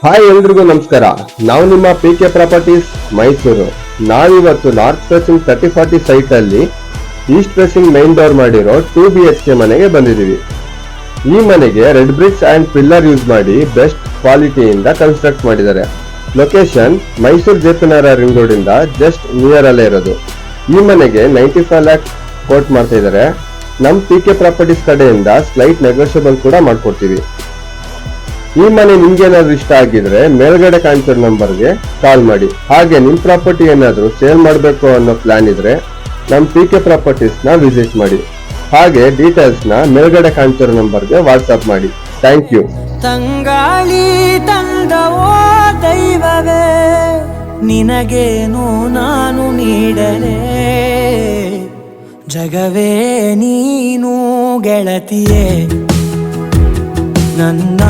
Hi ಎಲ್ರಿಗೂ ನಮಸ್ಕಾರ. ನಾವು ನಿಮ್ಮ PK ಪ್ರಾಪರ್ಟೀಸ್ ಮೈಸೂರು. ನಾವಿವತ್ತು ನಾರ್ತ್ ಫೇಸಿಂಗ್ 3040 ಸೈಟ್ ಅಲ್ಲಿ ಈಸ್ಟ್ ಫೇಸಿಂಗ್ ಮೈನ್ ಡೋರ್ ಮಾಡಿರೋ 2 BHK ಮನೆಗೆ ಬಂದಿದ್ದೀವಿ. ಈ ಮನೆಗೆ red BRICS and pillar use ಮಾಡಿ ಬೆಸ್ಟ್ ಕ್ವಾಲಿಟಿಯಿಂದ ಕನ್ಸ್ಟ್ರಕ್ಟ್ ಮಾಡಿದ್ದಾರೆ. ಲೊಕೇಶನ್ ಮೈಸೂರು JP ನಗರ ರಿಂಗ್ ರೋಡ್ ಇಂದ ಜಸ್ಟ್ ನಿಯರ್ ಅಲ್ಲೇ ಇರೋದು. ಈ ಮನೆಗೆ 95 lakh ಕೋಟ್ ಮಾಡ್ತಾ ಇದ್ದಾರೆ. ನಮ್ PK ಪ್ರಾಪರ್ಟೀಸ್ ಕಡೆಯಿಂದ ಸ್ಲೈಟ್ ನೆಗೋಷಿಯಬಲ್ ಕೂಡ ಮಾಡ್ಕೊಡ್ತೀವಿ. ಈ ಮನೆ ನಿಮ್ಗೆ ಏನಾದ್ರು ಇಷ್ಟ ಆಗಿದ್ರೆ ಮೇಲ್ಗಡೆ ಕಾಣ್ತಿರೋ ನಂಬರ್ಗೆ ಕಾಲ್ ಮಾಡಿ. ಹಾಗೆ ನಿಮ್ ಪ್ರಾಪರ್ಟಿ ಏನಾದ್ರು ಸೇಲ್ ಮಾಡಬೇಕು ಅನ್ನೋ ಪ್ಲಾನ್ ಇದ್ರೆ ನಮ್ PK ಪ್ರಾಪರ್ಟೀಸ್ ನ ವಿಸಿಟ್ ಮಾಡಿ. ಹಾಗೆ ಡೀಟೇಲ್ಸ್ ನ ಮೇಲ್ಗಡೆ ಕಾಣ್ತಿರೋ ನಂಬರ್ಗೆ ವಾಟ್ಸ್ಆಪ್ ಮಾಡಿ. Thank you. ತಂಗಾಳಿ ತಂದವೋ ದೈವವೇ, ನಿನಗೇನು ನಾನು ನೀಡಲೇ, ಜಗವೇ ನೀನು ಗೆಳತಿಯೇ, ನನ್ನ